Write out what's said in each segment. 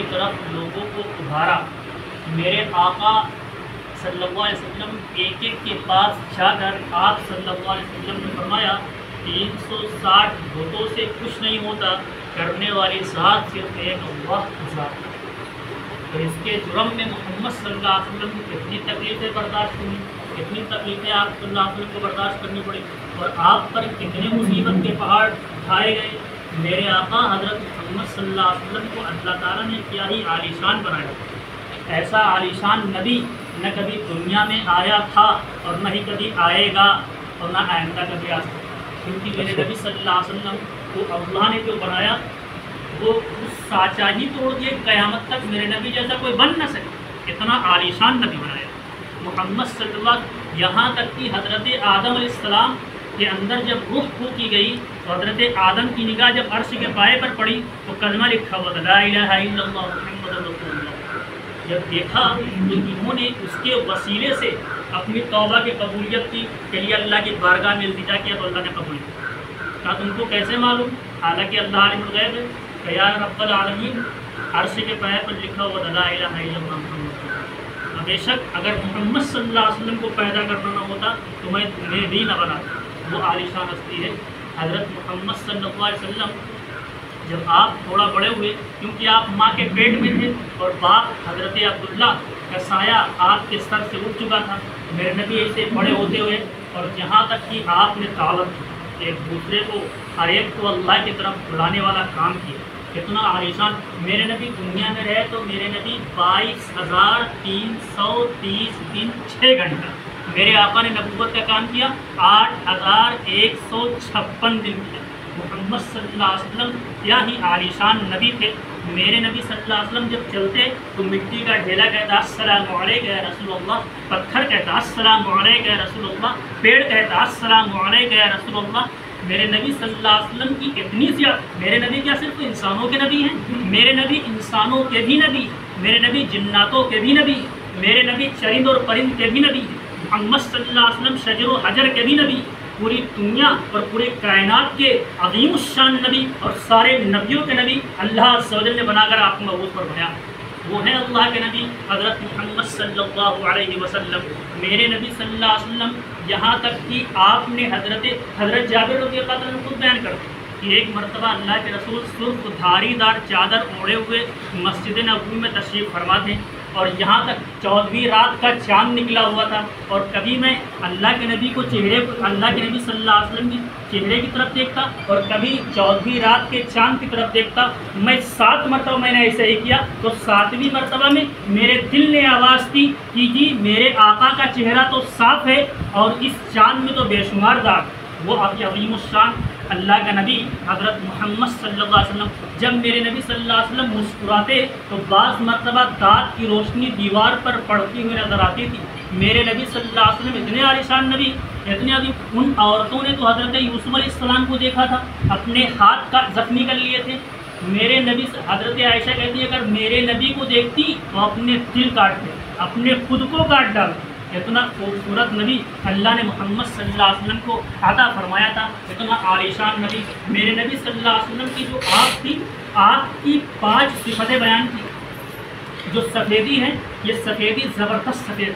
کی طرف لوگوں کو ابھارا۔ میرے آقا صلی اللہ علیہ وسلم ایک ایک کے پاس جا کر آپ صلی اللہ علیہ وسلم نے فرمایا 360 بتوں سے کچھ نہیں ہوتا، کرنے والی ذات صرف ایک اللہ کی ذات۔ تو اس کے جرم میں محمد صلی اللہ علیہ وسلم کو کتنی تکلیفیں برداشت ہوئی، کتنی تکلیفیں آپ صلی اللہ علیہ وسلم کو برداشت کرنی پڑی، اور آپ پر کتنے مصیبت کے پہاڑ اٹھائے گئے۔ میرے آقا حضرت محمد صلی اللہ علیہ وسلم کو اللہ تعالیٰ نے کیا ہی عالیشان بنایا۔ ایسا عالیشان نبی نہ کبھی دنیا میں آیا تھا اور نہ ہی کبھی آئے گا اور نہ آئندہ کبھی آ سکتا، کیونکہ میرے نبی صلی اللہ علیہ وسلم کو اللہ نے جو بنایا وہ اس سانچہ ہی توڑ دیا، قیامت تک میرے نبی جیسا کوئی بن نہ سکے، اتنا عالیشان نبی بنایا محمد صلی اللہ علیہ وسلم۔ یہاں تک کہ حضرت آدم علیہ السلام کے اندر جب روح پھونکی گئی تو حضرت آدم کی نگاہ جب عرش کے پائے پر پڑی تو کلمہ لکھا ہوا تھا لا الہ الا اللہ محمد رسول اللہ۔ جب دیکھا تو انہوں نے اس کے وسیلے سے اپنی توبہ کی قبولیت کی کہ یہ اللہ کی بارگاہ میں التجا کیا تو اللہ نے قبول کیا۔ کہا تم کو کیسے معلوم؟ حالانکہ اللہ عالم الغیب ہے کہ یا رب العالمین عرش کے پائے پر لکھا ہوا لا الہ الا اللہ محمد رسول اللہ۔ بے شک اگر محمد صلی اللہ علیہ وسلم کو پیدا کرنا نہ ہوتا تو میں بھی نہ بناتا۔ وہ عالیشان ہستی ہے حضرت محمد صلی اللہ علیہ وسلم۔ جب آپ تھوڑا بڑے ہوئے، کیونکہ آپ ماں کے پیٹ میں تھے اور باپ حضرت عبداللہ کا سایہ آپ کے سر سے اٹھ چکا تھا، میرے نبی ایسے بڑے ہوتے ہوئے اور جہاں تک کہ آپ نے دعوت ایک دوسرے کو ہر ایک کو اللہ کی طرف بلانے والا کام کیا، کتنا عالیشان۔ میرے نبی دنیا میں رہے تو میرے نبی 22,330 دن 6 گھنٹہ، میرے آقا نے نبوت کا کام کیا 8,156 دن کیا۔ محمد صلی اللہ علیہ وسلم کیا ہی عالیشان نبی تھے۔ میرے نبی صلی اللہ علیہ وسلم جب چلتے تو مٹی کا ڈھیلا کہتا السلام علیکم یا رسول اللہ، پتھر کہتا السلام علیکم یا رسول اللہ، پیڑ کہتا السلام علیکم یا رسول اللہ۔ میرے نبی صلی اللہ علیہ وسلم کی اتنی زیادہ، میرے نبی کیا صرف انسانوں کے نبی ہیں؟ میرے نبی انسانوں کے بھی نبی، میرے نبی جناتوں کے بھی نبی، میرے نبی چرند اور پرند کے بھی نبی، محمد صلی اللہ علیہ وسلم شجر و حجر کے بھی نبی، پوری دنیا اور پورے کائنات کے عظیم الشان نبی اور سارے نبیوں کے نبی اللہ عز و جل نے بنا کر آپ کو مبعوث پر بنایا۔ وہ ہیں اللہ کے نبی حضرت محمد صلی اللہ علیہ وسلم۔ میرے نبی صلی اللہ علیہ وسلم یہاں تک کہ آپ نے حضرت جابر رضی اللہ عنہ خود بیان کرتے کہ ایک مرتبہ اللہ کے رسول سرخ دھاری دار چادر اوڑھے ہوئے مسجد نبوی میں تشریف فرما تھے، اور یہاں تک 14ویں رات کا چاند نکلا ہوا تھا، اور کبھی میں اللہ کے نبی کو اللہ کے نبی صلی اللہ علیہ وسلم کے چہرے کی طرف دیکھتا اور کبھی 14ویں رات کے چاند کی طرف دیکھتا۔ میں 7 مرتبہ میں نے ایسے ہی کیا، تو 7ویں مرتبہ میں میرے دل نے آواز دی کہ جی میرے آقا کا چہرہ تو صاف ہے اور اس چاند میں تو بے شمار داغ۔ وہ آپ کی عظیم الشان اللہ کا نبی حضرت محمد صلی اللہ علیہ وسلم جب میرے نبی صلی اللہ علیہ وسلم مسکراتے تو بعض مرتبہ دانت کی روشنی دیوار پر پڑتی ہوئی نظر آتی تھی۔ میرے نبی صلی اللہ علیہ وسلم اتنے عالیشان نبی، اتنے عظیم۔ ان عورتوں نے تو حضرت یوسف علیہ السلام کو دیکھا تھا، اپنے ہاتھ کا زخمی کر لیے تھے۔ میرے نبی حضرت عائشہ کہتی ہے اگر میرے نبی کو دیکھتی تو اپنے دل کاٹتے، اپنے خود کو کاٹ ڈالتے۔ اتنا خوبصورت نبی اللہ نے محمد صلی اللہ علیہ وسلم کو عطا فرمایا تھا، اتنا عالیشان نبی۔ میرے نبی صلی اللہ علیہ وسلم کی جو آنکھ تھی، آنکھ کی 5 صفتیں بیان کی۔ جو سفیدی ہے یہ سفیدی زبردست سفید ہے،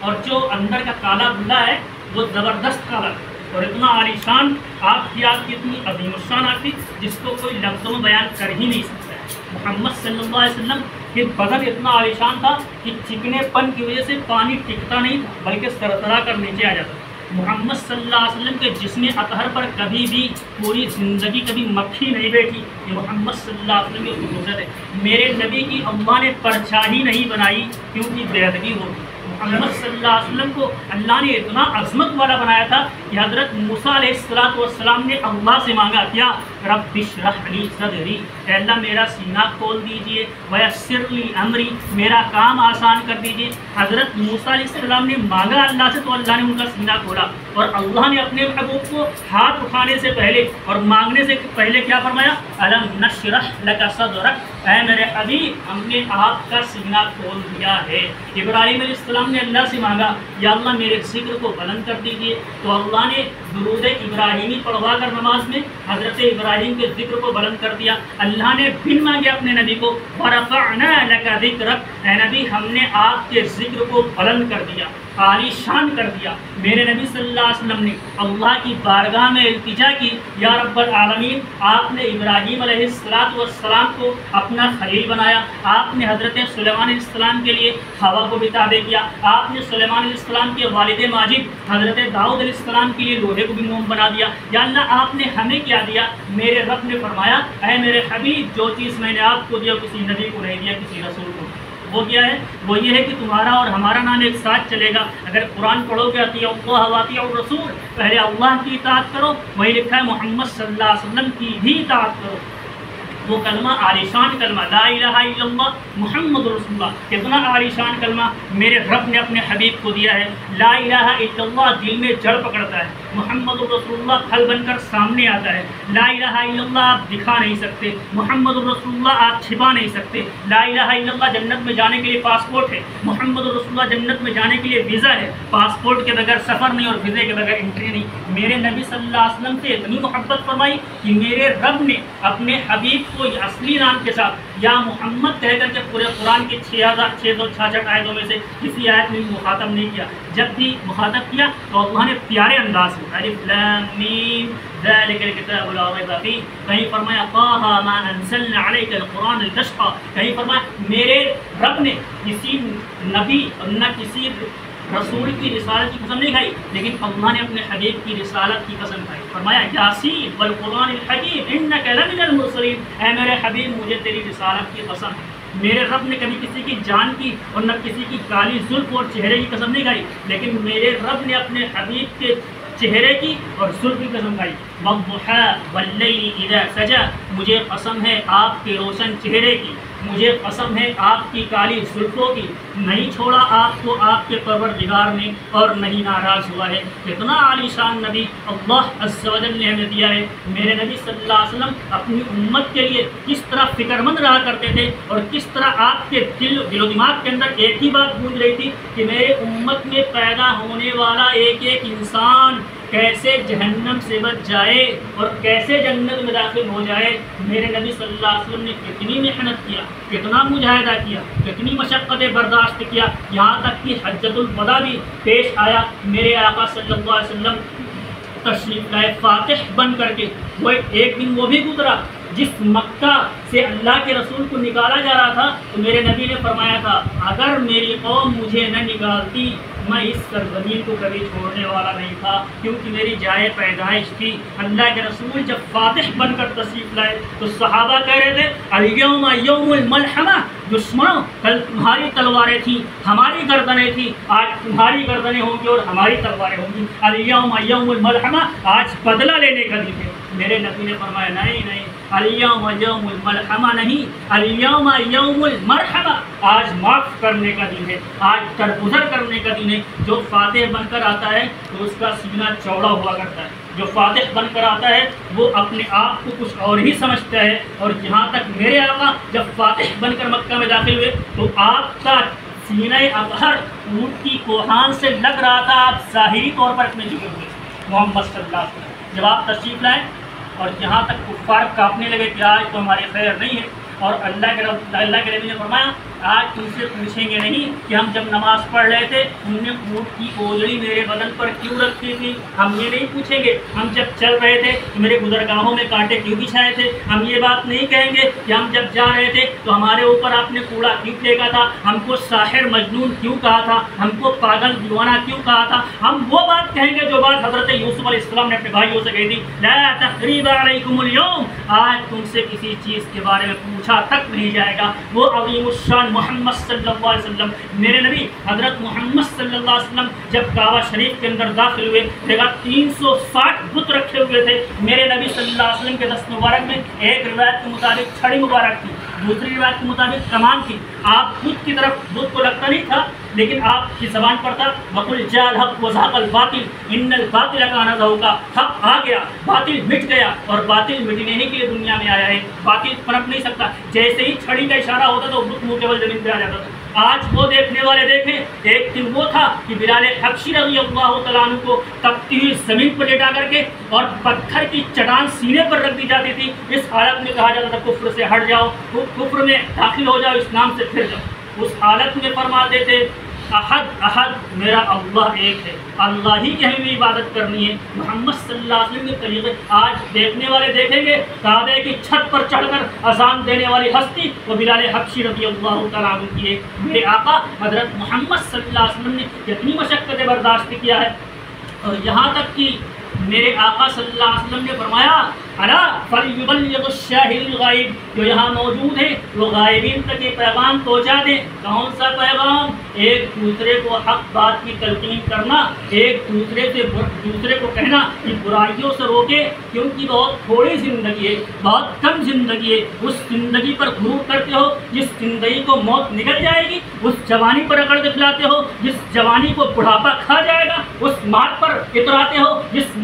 اور جو اندر کا کالا بلا ہے وہ زبردست کالا ہے، اور اتنا عالیشان آپ کی اتنی عظیم الشان آنکھ تھی جس کو کوئی لفظوں میں بیان کر ہی نہیں سکتا ہے۔ محمد صلی اللہ علیہ وسلم کہ بدن اتنا عالیشان تھا کہ چکنے پن کی وجہ سے پانی ٹکتا نہیں تھا بلکہ سرسرا کر نیچے آ جاتا۔ محمد صلی اللہ علیہ وسلم کے جسم اطہر پر کبھی بھی پوری زندگی کبھی مکھی نہیں بیٹھی، یہ محمد صلی اللہ علیہ وسلم کی خصوصیت ہے۔ میرے نبی کی اماں نے پرچھائی نہیں بنائی کیونکہ بےادبی ہوگی۔ محمد صلی اللہ علیہ وسلم کو اللہ نے اتنا عظمت والا بنایا تھا کہ حضرت موسیٰ علیہ السلام نے اللہ سے مانگا کیا رب اشرح لی صدری، اے اللہ میرا سینہ کھول دیجئے، ویسر لی امری، میرا کام آسان کر دیجئے۔ حضرت موسیٰ علیہ السلام نے مانگا اللہ سے تو اللہ نے ان کا سینہ کھولا، اور اللہ نے اپنے محبوب کو ہاتھ اٹھانے سے پہلے اور مانگنے سے پہلے کیا فرمایا الم نشرح لک صدرک، اے میرے حبیب ہم نے آپ کا سینہ کھول دیا ہے۔ ابراہیم علیہ السلام نے اللہ سے مانگا یا اللہ میرے ذکر کو بلند کر دیجئے، تو اللہ اللہ نے درود ابراہیمی پڑھوا کر نماز میں حضرت ابراہیم کے ذکر کو بلند کر دیا. اللہ نے بن مانگے اپنے نبی کو ورفعنا لک ذکرک، اے نبی ہم نے آپ کے ذکر کو بلند کر دیا، عالی شان کر دیا. میرے نبی صلی اللہ علیہ وسلم نے اللہ کی بارگاہ میں التجا کی، یا رب العالمین آپ نے ابراہیم علیہ السلام کو اپنا خلیل بنایا، آپ نے حضرت سلیمان علیہ السلام کے لیے ہوا کو بھی تابع کیا، آپ نے سلیمان علیہ السلام کے والد ماجد حضرت داؤد علیہ السلام کے لیے لوہے کو بھی موم بنا دیا. یا اللہ آپ نے ہمیں کیا دیا؟ میرے رب نے فرمایا اے میرے حبیب جو چیز میں نے آپ کو دیا کسی نبی کو نہیں دیا، کسی رسول کو. وہ کیا ہے؟ وہ یہ ہے کہ تمہارا اور ہمارا نام ایک ساتھ چلے گا. اگر قرآن پڑھو گے اطیعوا اللہ واطیعوا الرسول، پہلے اللہ کی اطاعت کرو، وہی لکھا ہے محمد صلی اللہ علیہ وسلم کی بھی اطاعت کرو. وہ کلمہ عالیشان کلمہ لا الہ الا اللہ محمد رسول اللہ، کتنا عالیشان کلمہ میرے رب نے اپنے حبیب کو دیا ہے. لا الہ الا اللہ دل میں جڑ پکڑتا ہے، محمد رسول اللہ پھل بن کر سامنے آتا ہے. لا الہ الا اللہ آپ دکھا نہیں سکتے، محمد رسول اللہ آپ چھپا نہیں سکتے. لا الہ الا اللہ جنت میں جانے کے لیے پاسپورٹ ہے، محمد رسول اللہ جنت میں جانے کے لیے ویزا ہے. پاسپورٹ کے بغیر سفر نہیں اور ویزے کے بغیر انٹری نہیں. میرے نبی صلی اللہ علیہ وسلم سے اتنی محبت فرمائی کہ میرے رب نے اپنے حبیب کو اصلی نام کے ساتھ یا محمد کہہ کر کے پورے قرآن کے 6666 آیتوں میں سے کسی آیت میں مخاطب نہیں کیا. جب بھی مخاطب کیا تو اللہ نے پیارے انداز میں الف لام میم ذالک الکتاب لا ریب فیہ، کہیں فرمایا طٰہٰ ما انزلنا علیک القرآن لتشقیٰ، کہیں فرمایا میرے رب نے کسی نبی اور نہ کسی رسول کی رسالت کی قسم نہیں کھائی، لیکن اللہ نے اپنے حبیب کی رسالت کی قسم کھائی. فرمایا یاسین والقرآن الحکیم انک لمن المرسلین، اے میرے حبیب مجھے تیری رسالت کی قسم ہے. میرے رب نے کبھی کسی کی جان کی اور نہ کسی کی کالی زلف اور چہرے کی قسم نہیں کھائی، لیکن میرے رب نے اپنے حبیب کے چہرے کی اور زلف کی قسم کھائی. والضحیٰ واللیل اذا سجا، مجھے قسم ہے آپ کے روشن چہرے کی، مجھے قسم ہے آپ کی کالی زلفوں کی. نہیں چھوڑا آپ کو آپ کے پروردگار نے اور نہیں ناراض ہوا ہے. کتنا عالی شان نبی اللہ عز و جل نے ہمیں دیا ہے. میرے نبی صلی اللہ علیہ وسلم اپنی امت کے لیے کس طرح فکر مند رہا کرتے تھے اور کس طرح آپ کے دل و دماغ کے اندر ایک ہی بات گونج رہی تھی کہ میرے امت میں پیدا ہونے والا ایک ایک انسان کیسے جہنم سے بچ جائے اور کیسے جنت میں داخل ہو جائے. میرے نبی صلی اللہ علیہ وسلم نے کتنی محنت کیا، کتنا مجاہدہ کیا، کتنی مشقتیں برداشت کیا، یہاں تک کہ حجۃ الوداع بھی پیش آیا. میرے آقا صلی اللہ علیہ وسلم تشریف لائے فاتح بن کر کے. وہ ایک دن وہ بھی گزرا جس مکہ سے اللہ کے رسول کو نکالا جا رہا تھا تو میرے نبی نے فرمایا تھا اگر میری قوم مجھے نہ نکالتی میں اس سرزمین کو کبھی چھوڑنے والا نہیں تھا، کیونکہ میری جائے پیدائش تھی. اللہ کے رسول جب فاتح بن کر تشریف لائے تو صحابہ کہہ رہے تھے الیوم یوم الملحمہ، دشمنوں کل تمہاری تلواریں تھیں ہماری گردنیں تھیں، آج تمہاری گردنیں ہوں گی اور ہماری تلواریں ہوں گی. الیوم یوم الملحمہ، آج بدلہ لینے کا دن ہے. میرے نبی نے فرمایا نہیں، الیوم یوم الملحمہ نہیں، الیوم یوم المرحمہ، آج معاف کرنے کا دن ہے، آج درگزر کرنے کا دن ہے. جو فاتح بن کر آتا ہے تو اس کا سینہ چوڑا ہوا کرتا ہے. جو فاتح بن کر آتا ہے وہ اپنے آپ کو کچھ اور ہی سمجھتا ہے. اور جہاں تک میرے آقا جب فاتح بن کر مکہ میں داخل ہوئے تو آپ کا سینہ ابہر اونٹ کی کوہان سے لگ رہا تھا. آپ ظاہری طور پر اپنے جھکے ہوئے محمد صلی اللہ علیہ وسلم. جب آپ تشریف لائیں اور جہاں تک کفار کانپنے لگے کہ آج تو ہماری خیر نہیں ہے، اور اللہ کے نبی نے فرمایا آج تم سے پوچھیں گے نہیں کہ ہم جب نماز پڑھ رہے تھے ہم نے اونٹ کی اوجڑی میرے بدن پر کیوں رکھی تھی. ہم یہ نہیں پوچھیں گے ہم جب چل رہے تھے تو میرے گزرگاہوں میں کانٹے کیوں بچھائے تھے. ہم یہ بات نہیں کہیں گے کہ ہم جب جا رہے تھے تو ہمارے اوپر آپ نے کوڑا کیوں پھینکا تھا، ہم کو ساحر مجنون کیوں کہا تھا، ہم کو پاگل دیوانہ کیوں کہا تھا. ہم وہ بات کہیں گے جو بات حضرت یوسف علیہ السلام نے اپنے بھائیوں سے کہی تھی لا تثریب علیکم اليوم، آج تم سے کسی چیز کے بارے میں پوچھا تک نہیں جائے گا. وہ عظیم الشان محمد صلی اللہ علیہ وسلم میرے نبی حضرت محمد صلی اللہ علیہ وسلم جب کعبہ شریف کے اندر داخل ہوئے دیکھا 360 بت رکھے ہوئے تھے. میرے نبی صلی اللہ علیہ وسلم کے دست مبارک میں ایک روایت کے مطابق چھڑی مبارک تھی، دوسری روایت کے مطابق کمان تھی. آپ بت کی طرف بت کو لگتا نہیں تھا لیکن آپ کی زبان پر تھا وَقُلْ جَاءَ الْحَقُّ وَزَهَقَ الْبَاطِلُ إِنَّ الْبَاطِلَ كَانَ زَهُوقًا. حق آ گیا، باطل مٹ گیا، اور باطل مٹنے ہی کے لیے دنیا میں آیا ہے. باطل پنپ نہیں سکتا. جیسے ہی چھڑی کا اشارہ ہوتا تو بت منہ کے بل زمین پہ آ جاتا تھا. آج وہ دیکھنے والے دیکھیں، ایک دن وہ تھا کہ بلال حبشی رضی اللہ تعالیٰ عنہ کو تپتی ہوئی زمین پر لیٹا کر کے اور پتھر کی چٹان سینے پر رکھ دی جاتی تھی، اس حالت میں کہا جاتا تھا کفر سے ہٹ جاؤ، کفر میں داخل ہو جاؤ، اسلام سے پھر جاؤ۔ اس حالت میں فرماتے تھے احد احد میرا اللہ ایک ہے، اللہ ہی کی ہمیں عبادت کرنی ہے، محمد صلی اللہ علیہ وسلم کے طریقے۔ آج دیکھنے والے دیکھیں گے کعبے کی چھت پر چڑھ کر اذان دینے والی ہستی وہ بلال حبشی رضی اللہ تعالیٰ عنہ کی ہے۔ میرے آقا حضرت محمد صلی اللہ علیہ وسلم نے کتنی مشقتیں برداشت کیا ہے، اور یہاں تک کہ میرے آقا صلی اللہ علیہ وسلم نے فرمایا الا فلیبلغ الشاہد الغائب، جو یہاں موجود ہیں وہ غائبین تک یہ پیغام پہنچا دیں۔ کون سا پیغام؟ ایک دوسرے کو حق بات کی تلقین کرنا، ایک دوسرے کو کہنا کہ برائیوں سے روکے، کیونکہ بہت تھوڑی زندگی ہے، بہت کم زندگی ہے۔ اس زندگی پر غرور کرتے ہو جس زندگی کو موت نکل جائے گی، اس جوانی پر اکڑ دکھلاتے ہو جس جوانی کو بڑھاپا کھا جائے گا، اس مال پر اتراتے ہو جس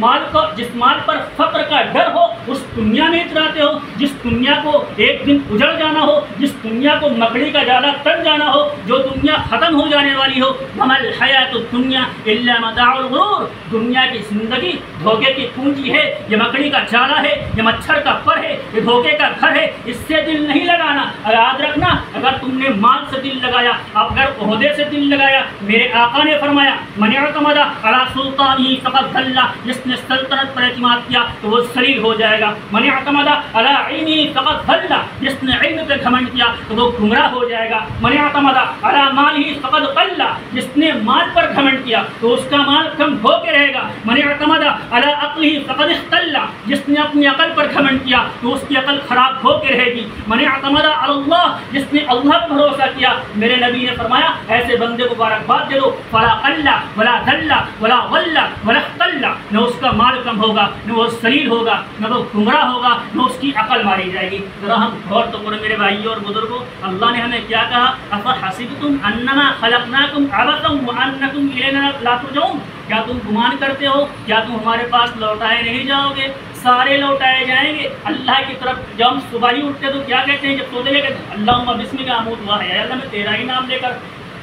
مال پر فقر کا ڈر ہو، اس دنیا میں اتراتے ہو جس دنیا کو ایک دن اجڑ جانا ہو، جس دنیا کو مکڑی کا جالا تن جانا ہو، جو دنیا ختم ہو جانے والی ہو۔ وما الحیات الدنیا الا متاع الغرور، دنیا کی زندگی دھوکے کی پونجی ہے، یہ مکڑی کا جالا ہے، یہ مچھر کا پر ہے، یہ دھوکے کا گھر ہے، اس سے دل نہیں لگانا۔ یاد رکھنا اگر تم نے مال سے دل لگایا، اگر عہدے سے دل لگایا، میرے آقا نے فرمایا من اعتمد علی سلطانہ فقد ضل، جس نے سلطنت پر اعتماد کیا تو وہ ذلیل ہو جائے گا۔ من اعتمد علی علمہ فقد ضل، جس نے علم پہ گھمنڈ کیا تو وہ گمراہ ہو جائے گا۔ من اعتمد علی مالہ فقد قل، جس نے مال پر گھمنڈ کیا تو اس کا مال کم ہو کے رہے گا۔ من اعتمد علی عقلہ فقد اختل، جس نے اپنی عقل پر گھمنڈ کیا تو اس کی عقل خراب ہو کے رہے گی۔ من اعتمد علی اللہ، جس نے اللہ پر بھروسہ کیا، میرے نبی نے فرمایا ایسے بندے کو مبارکباد دے دو، فلا قل ولا ذل ولا ضل ولا اختل، نہ اس کا مال کم ہوگا، نہ وہ ذلیل ہوگا، نہ وہ گمراہ ہوگا، نہ اس کی عقل ماری جائے گی۔ ذرا ہم غور تو کریں میرے بھائیوں اور بزرگوں، اللہ نے ہمیں کیا کہا؟ افحسبتم انما خلقناکم عبثا وانکم الینا لا ترجعون، کیا تم گمان کرتے ہو کیا تم ہمارے پاس لوٹائے نہیں جاؤ گے؟ سارے لوٹائے جائیں گے اللہ کی طرف۔ جب ہم صبح ہی اٹھتے تو کیا کہتے ہیں؟ جب سوتے کہتے ہیں اللہم بسمک اموت واحیا، اللہ میں تیرا ہی نام لے کر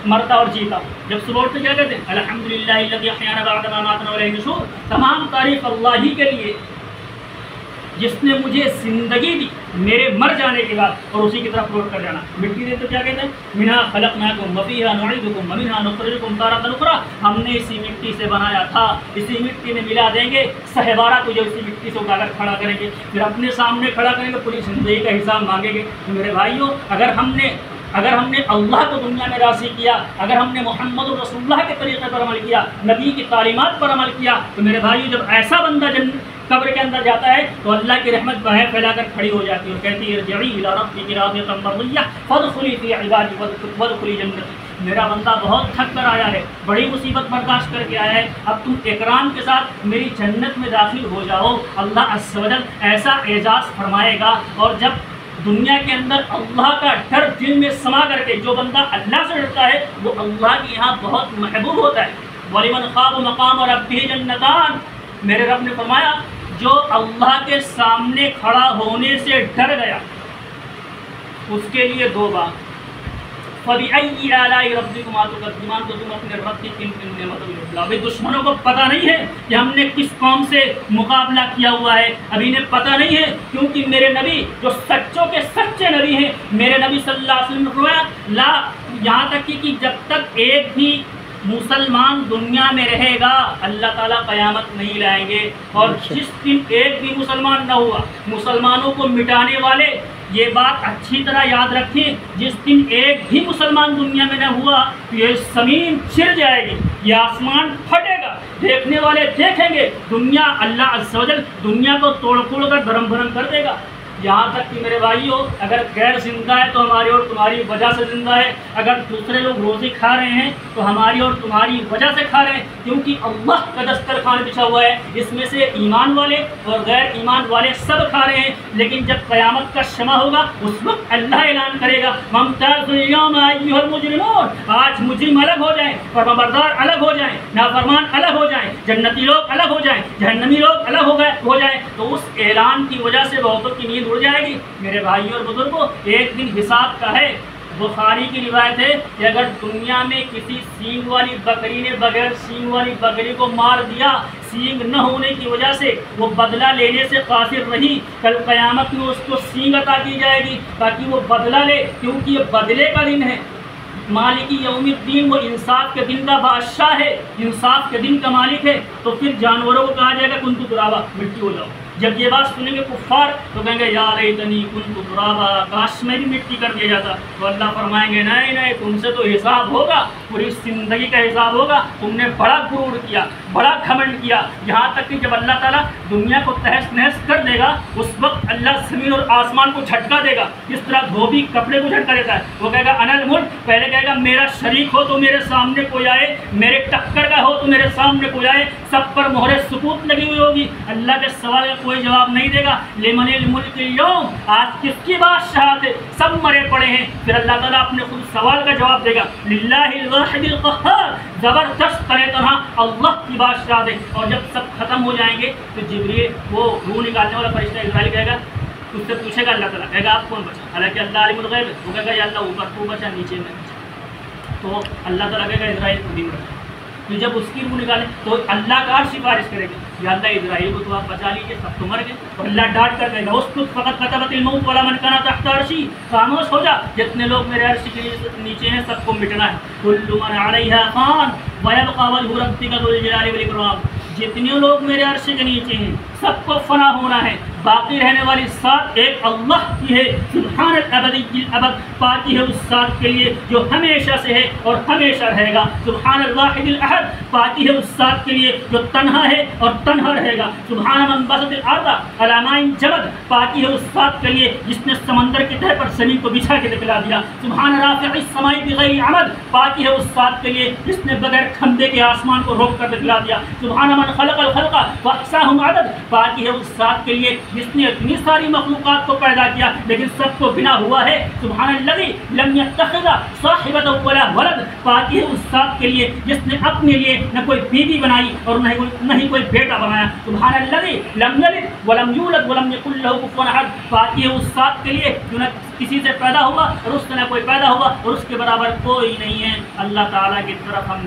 مرتا اور جیتا۔ جب صبح اٹھتے کیا کہتے ہیں؟ الحمدللہ الذی احیانا بعد ما اماتنا والیہ النشور، تمام تعریف اللہ ہی کے لیے جس نے مجھے زندگی دی میرے مر جانے کے بعد اور اسی کی طرف لوٹ کر جانا۔ مٹی دے تو کیا کہتے ہیں؟ منہا خلقناکم وفیہا نعیدکم ومنہا نخرجکم تارۃ اخری، ہم نے اسی مٹی سے بنایا تھا، اسی مٹی میں ملا دیں گے، سہوارہ تجھے اسی مٹی سے اٹھا کر کھڑا کریں گے، پھر اپنے سامنے کھڑا کریں گے، پوری زندگی کا حساب مانگیں گے۔ تو میرے بھائیوں اگر ہم نے اللہ کو دنیا میں راضی کیا، اگر ہم نے محمد رسول اللہ کے طریقے پر عمل کیا، نبی کی تعلیمات پر عمل کیا، تو میرے بھائیو جب ایسا بندہ قبر کے اندر جاتا ہے تو اللہ کی رحمت باہیں پھیلا کر کھڑی ہو جاتی ہے اور کہتی ہے ارجعی الی ربک راضیۃ مرضیہ فادخلی فی عبادی وادخلی جنتی۔ میرا بندہ بہت تھک کر آیا ہے، بڑی مصیبت برداشت کر کے آیا ہے، اب تم اکرام کے ساتھ میری جنت میں داخل ہو جاؤ۔ اللہ عز و جل ایسا اعزاز فرمائے گا، اور جب دنیا کے اندر اللہ کا ڈر دل میں سما کر کے جو بندہ اللہ سے ڈرتا ہے وہ اللہ کے یہاں بہت محبوب ہوتا ہے۔ وَلِمَنْ خَافَ مَقَامَ رَبِّهِ جَنَّتَانِ، میرے رب نے فرمایا جو اللہ کے سامنے کھڑا ہونے سے ڈر گیا اس کے لیے دو بات، فَبِأَيِّ آلَاءِ رَبِّكُمَا تُكَذِّبَانِ، تو تم اپنے رب کی کن کن نعمتوں میں جھٹلاؤ۔ ابھی دشمنوں کو پتہ نہیں ہے کہ ہم نے کس قوم سے مقابلہ کیا ہوا ہے، ابھی انہیں پتہ نہیں ہے، کیونکہ میرے نبی جو سچوں کے سچے نبی ہیں، میرے نبی صلی اللہ علیہ وسلم نے فرمایا لا، یہاں تک کہ جب تک ایک بھی مسلمان دنیا میں رہے گا اللہ تعالیٰ قیامت نہیں لائیں گے، اور جس دن ایک بھی مسلمان نہ ہوا، مسلمانوں کو مٹانے والے یہ بات اچھی طرح یاد رکھیں، جس دن ایک بھی مسلمان دنیا میں نہ ہوا تو یہ زمین چر جائے گی، یہ آسمان پھٹے گا، دیکھنے والے دیکھیں گے، دنیا اللہ عز و جل دنیا کو توڑ پھوڑ کر دھرم بھرم کر دے گا۔ یہاں تک کہ میرے بھائیوں اگر غیر زندہ ہے تو ہماری اور تمہاری وجہ سے زندہ ہے، اگر دوسرے لوگ روزی کھا رہے ہیں تو ہماری اور تمہاری وجہ سے کھا رہے ہیں، کیونکہ اللہ کا دسترخوان بچھا ہوا ہے، اس میں سے ایمان والے اور غیر ایمان والے سب کھا رہے ہیں، لیکن جب قیامت کا شمع ہوگا اس وقت اللہ اعلان کرے گا وامتازوا اليوم ایھا المجرمون، آج مجرم الگ ہو جائیں، فرمانبردار الگ ہو جائیں، نافرمان الگ ہو جائیں، جنتی لوگ الگ ہو جائیں، جہنمی لوگ الگ ہو جائیں، تو اس اعلان کی وجہ سے بہتوں کی نیند اڑ جائے گی۔ میرے بھائیوں اور بزرگوں ایک دن حساب کا ہے، بخاری کی روایت ہے کہ اگر دنیا میں کسی سینگ والی بکری نے بغیر سینگ والی بکری کو مار دیا، سینگ نہ ہونے کی وجہ سے وہ بدلہ لینے سے قاصر رہی، کل قیامت میں اس کو سینگ عطا کی جائے گی تاکہ وہ بدلہ لے، کیونکہ یہ بدلے کا دن ہے۔ مالکی یوم الدین، وہ انصاف کے دن کا بادشاہ ہے، انصاف کے دن کا مالک ہے۔ تو پھر جانوروں کو کہا جائے گا کنتو ترابا، مٹی ہو جاؤ۔ جب یہ بات سنیں گے کفار تو کہیں گے یا لیتنی کنتو ترابا، کاش میں بھی مٹی کر دیا جاتا۔ تو اللہ فرمائیں گے نہیں نہیں، تم سے تو حساب ہوگا، پوری زندگی کا حساب ہوگا۔ تم نے بڑا غرور کیا، بڑا گھمنڈ کیا، یہاں تک کہ جب اللہ تعالیٰ دنیا کو تہس نہس کر دے گا اس وقت اللہ زمین اور آسمان کو جھٹکا دے گا، جس طرح دھوبی کپڑے کو جھٹکا دیتا ہے۔ وہ کہے گا انا الملک، پہلے کہے گا میرا شریک ہو تو میرے سامنے کوئی آئے، میرے ٹکر کا ہو تو میرے سامنے کوئی آئے، سب پر مہر سکوت لگی ہوئی ہوگی، اللہ کے سوال کا کوئی جواب نہیں دے گا۔ لمن الملک اليوم، آج کس کی بادشاہت ہے، سب مرے پڑے ہیں۔ پھر اللہ تعالیٰ اپنے خود سوال کا جواب دے گا، للہ الواحد القہار، زبردست طرح طرح اللہ کی بادشاہت ہے۔ اور جب سب ختم ہو جائیں گے تو جبریل، وہ روح نکالنے والا فرشتہ اسرائیل کہے گا، اس سے پوچھے گا اللہ تعالیٰ، کہے گا آپ کون بچا؟ حالانکہ اللہ عالم الغیب ہے، وہ کہے گا یا اللہ اوپر تو بچا، نیچے میں بچا۔ تو اللہ تعالیٰ کہے گا اسرائیل خود ہی بچا۔ تو جب اس کی روح نکالے تو اللہ کا عرش سفارش کرے گا، یا اللہ اسرائیل کو تو آپ بچا لیجیے، سب تو مر گئے۔ اور اللہ ڈانٹ کر کہے گا اسکت فقط کتبت الموت ولا من کان تحت عرشی، خاموش ہو جا، جتنے لوگ میرے عرش کے نیچے ہیں سب کو مٹنا ہے۔ کل من علیہا فان ویبقى وجہ ربک ذو الجلال والاکرام، جتنے لوگ میرے عرش کے نیچے ہیں سب کو فنا ہونا ہے، باقی رہنے والی ذات ایک اللہ کی ہے، سبحان الابدی الابد، پاکی ہے اس ذات کے لیے جو ہمیشہ سے ہے اور ہمیشہ رہے گا۔ سبحان الواحد الاحد، پاکی ہے اس ذات کے لیے جو تنہا ہے اور تنہا رہے گا۔ سبحان من بسط الارض علی ماء جبد، پاکی ہے اس ذات کے لیے جس نے سمندر کی تہ پر زمین کو بچھا کے دکھلا دیا۔ سبحان رافع السماء بغیر عمد، پاکی ہے اس ذات کے لیے جس نے بغیر کھمبے کے آسمان کو روک کر دکھلا دیا۔ سبحان من خلق الخلق واحصاهم عدد، پاکی ہے اس ذات کے لیے جس نے اتنی ساری مخلوقات کو پیدا کیا لیکن سب کو بنا ہوا ہے۔ سبحان الذی لم یتخذ صاحبۃ ولا ولد، پاکی ہے اس ذات کے لیے جس نے اپنے لیے نہ کوئی بیوی بنائی اور نہ ہی کوئی بیٹا بنایا۔ سبحان الذی لم یلد ولم یولد ولم یکن لہ کفوا احد، پاکی ہے اس ذات کے لیے جو نہ کسی سے پیدا ہوا اور اس سے نہ کوئی پیدا ہوا اور اس کے برابر کوئی نہیں ہے۔ اللہ تعالیٰ کی طرف ہم